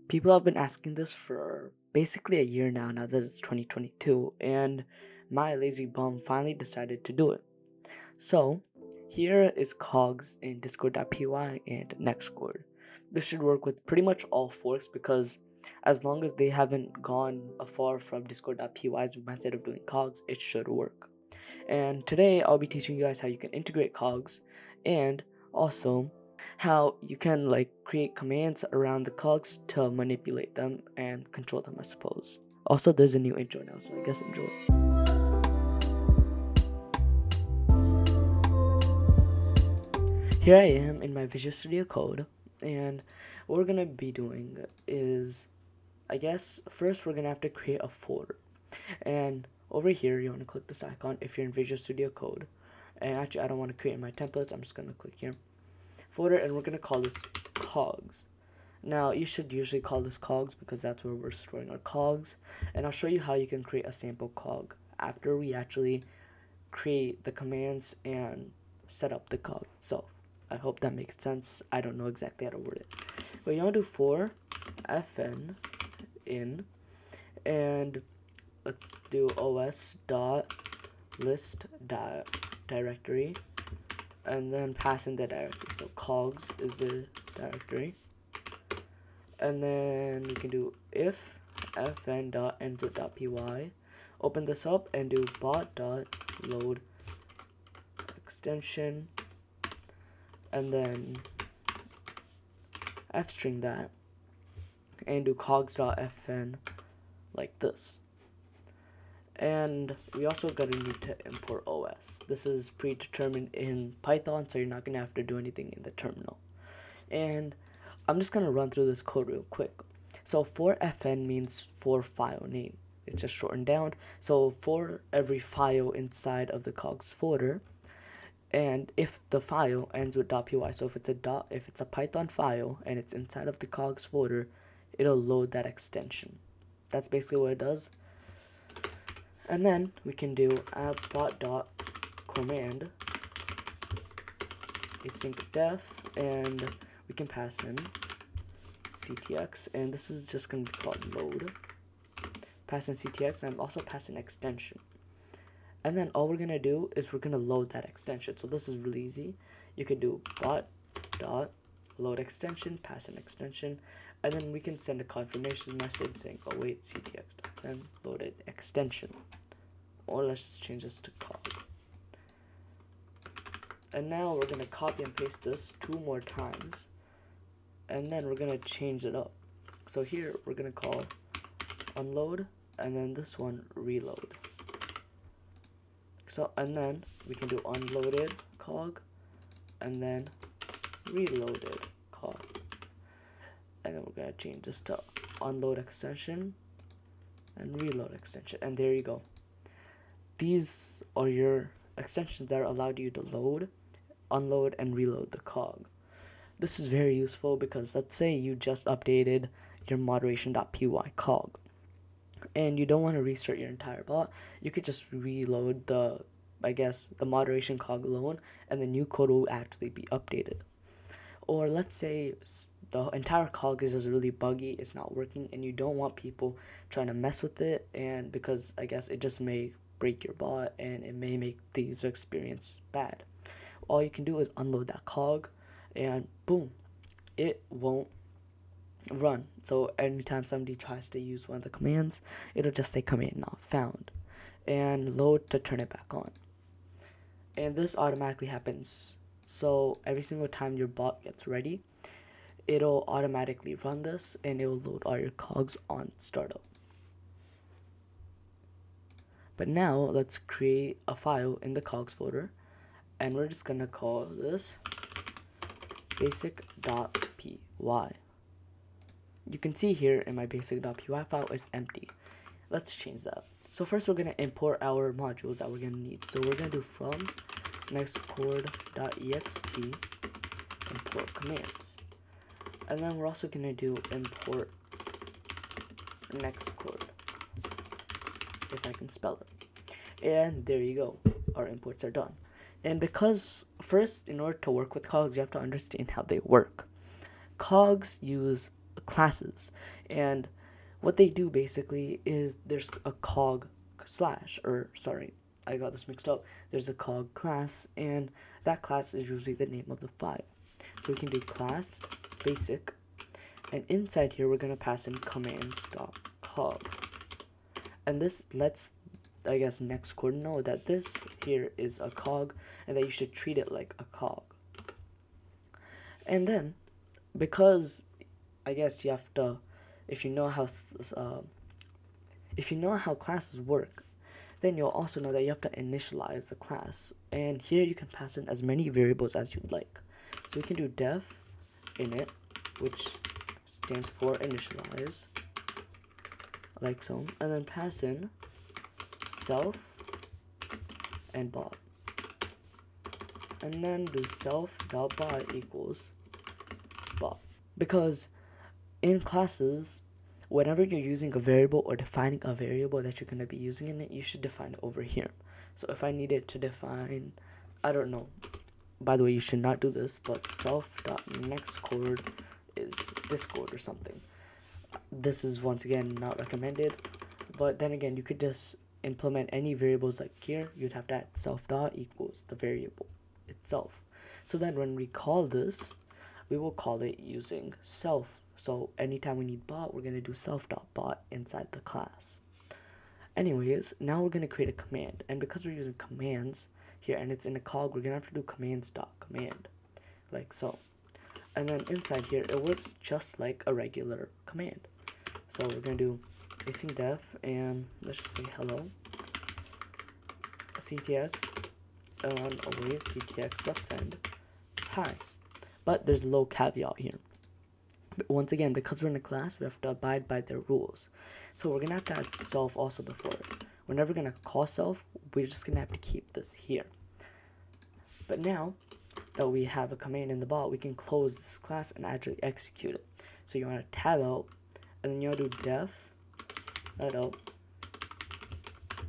People have been asking this for basically a year now that it's 2022, and my lazy bum finally decided to do it. So, here is Cogs in Discord.py and Nextcord. This should work with pretty much all forks because as long as they haven't gone afar from Discord.py's method of doing Cogs, it should work. And today I'll be teaching you guys how you can integrate Cogs and also how you can create commands around the cogs to manipulate them and control them, I suppose. Also, there's a new intro now, so I guess enjoy. Here I am in my Visual Studio Code, and what we're gonna be doing is, I guess first we're gonna have to create a folder. And over here you want to click this icon if you're in Visual Studio Code. And actually I don't want to create my templates, I'm just gonna click here, folder, and we're gonna call this Cogs. Now you should usually call this Cogs because that's where we're storing our Cogs, and I'll show you how you can create a sample Cog after we actually create the commands and set up the Cog. So I hope that makes sense. I don't know exactly how to word it, but you want to do for fn in, and let's do os dot list directory, and then pass in the directory. So cogs is the directory, and then we can do if fn.nzip.py, open this up and do bot.load extension, and then f-string that, and do cogs.fn like this. And we also gotta need to import OS. This is predetermined in Python, so you're not gonna have to do anything in the terminal. And I'm just gonna run through this code real quick. So for fn means for file name. It's just shortened down. So for every file inside of the cogs folder, and if the file ends with .py, so if it's a Python file and it's inside of the cogs folder, it'll load that extension. That's basically what it does. And then we can do app.command async def, and we can pass in ctx, and this is just going to be called load. Pass in ctx, and also pass in extension. And then all we're going to do is we're going to load that extension. So this is really easy. You can do bot.load extension, pass in extension, and then we can send a confirmation message saying, oh wait, ctx.send loaded extension. Or let's just change this to cog. And now we're going to copy and paste this 2 more times, and then we're going to change it up. So here we're going to call unload, and then this one reload. So, and then we can do unloaded cog, and then reloaded cog. And then we're going to change this to unload extension and reload extension, and there you go. These are your extensions that allowed you to load, unload, and reload the cog. This is very useful because let's say you just updated your moderation.py cog and you don't want to restart your entire bot. You could just reload the moderation cog alone, and the new code will actually be updated. Or let's say the entire cog is just really buggy, it's not working, and you don't want people trying to mess with it, and because I guess it just may break your bot and it may make the user experience bad. All you can do is unload that cog, and boom, it won't run. So anytime somebody tries to use one of the commands, it'll just say command not found and load to turn it back on. And this automatically happens. So every single time your bot gets ready, it'll automatically run this and it will load all your cogs on startup. But now let's create a file in the cogs folder, and we're just gonna call this basic.py. You can see here in my basic.py file it's empty. Let's change that. So first we're gonna import our modules that we're gonna need. So we're gonna do from nextcord.ext import commands, and then we're also gonna do import Nextcord, if I can spell it. And there you go, our imports are done. And because first, in order to work with cogs, you have to understand how they work. Cogs use classes, and what they do basically is there's a cog slash, or sorry, I got this mixed up. There's a cog class, and that class is usually the name of the file. So we can do class basic, and inside here we're gonna pass in commands.cog, and this lets, I guess, Nextcord know that this here is a cog and that you should treat it like a cog. And then, because I guess you have to, if you know how classes work, then you'll also know that you have to initialize the class. And here you can pass in as many variables as you'd like. So we can do def init, which stands for initialize, like so, and then pass in self and bot, and then do self.bot equals bot. Because in classes, whenever you're using a variable or defining a variable that you're going to be using in it, you should define it over here. So if I needed to define, I don't know, by the way, you should not do this, but self.nextcord is Discord or something. This is once again not recommended, but then again, you could just implement any variables. Like here, you'd have to add self.dot equals the variable itself. So then when we call this, we will call it using self. So anytime we need bot, we're going to do self.bot inside the class. Anyways, now we're going to create a command, and because we're using commands here and it's in a cog, we're going to have to do commands.command, like so. And then inside here, it works just like a regular command. So we're going to do async def, and let's just say hello, ctx, and await ctx.send hi. But there's a little caveat here. But once again, because we're in a class, we have to abide by their rules. So we're going to have to add self also before it. We're never going to call self, we're just going to have to keep this here. But now that we have a command in the bot, we can close this class and actually execute it. So you want to tab out, and then you want to do def setup,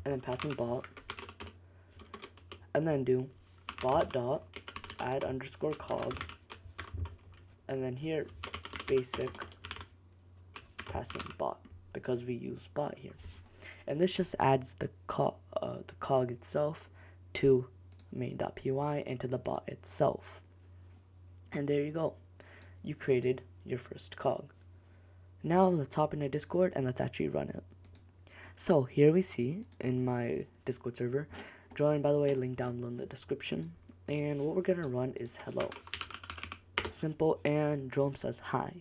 and then pass in bot, and then do bot dot add underscore cog, and then here basic passing bot, because we use bot here. And this just adds the cog itself to main.py and to the bot itself. And there you go. You created your first cog. Now let's hop into Discord and let's actually run it. So here we see in my Discord server, join, by the way, link down below in the description. And what we're gonna run is hello. Simple, and Drome says hi.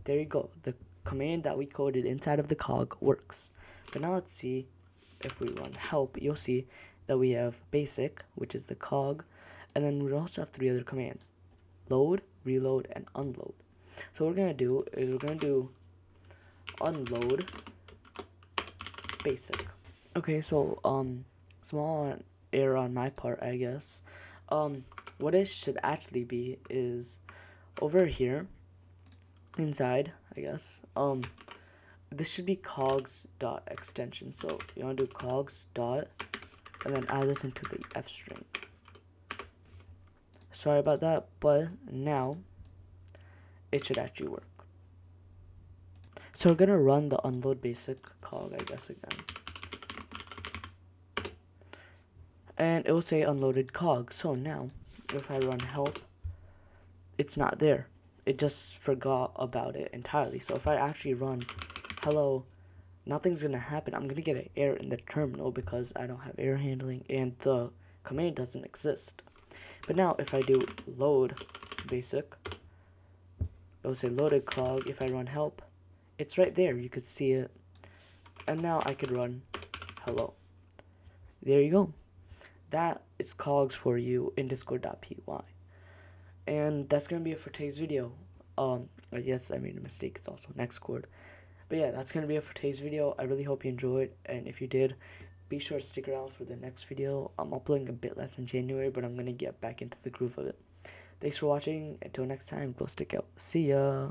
There you go. The command that we coded inside of the cog works. But now let's see if we run help. You'll see that we have basic, which is the cog, and then we also have 3 other commands: load, reload, and unload. So what we're gonna do is we're gonna do unload basic. Okay, so small error on my part, I guess. What it should actually be is over here inside, I guess. This should be cogs dot extension. So you want to do cogs dot and then add this into the f string. Sorry about that, but now it should actually work. So we're gonna run the unload basic cog, I guess, again, and it will say unloaded cog. So now if I run help, it's not there. It just forgot about it entirely. So if I actually run hello, nothing's gonna happen. I'm gonna get an error in the terminal because I don't have error handling and the command doesn't exist. But now if I do load basic, it'll say loaded cog. If I run help, it's right there. You could see it. And now I could run hello. There you go. That is cogs for you in discord.py. And that's gonna be it for today's video. I guess I made a mistake. It's also Nextcord. But yeah, that's gonna be it for today's video. I really hope you enjoyed, and if you did, be sure to stick around for the next video. I'm uploading a bit less in January, but I'm gonna get back into the groove of it. Thanks for watching. Until next time, go stick out. See ya.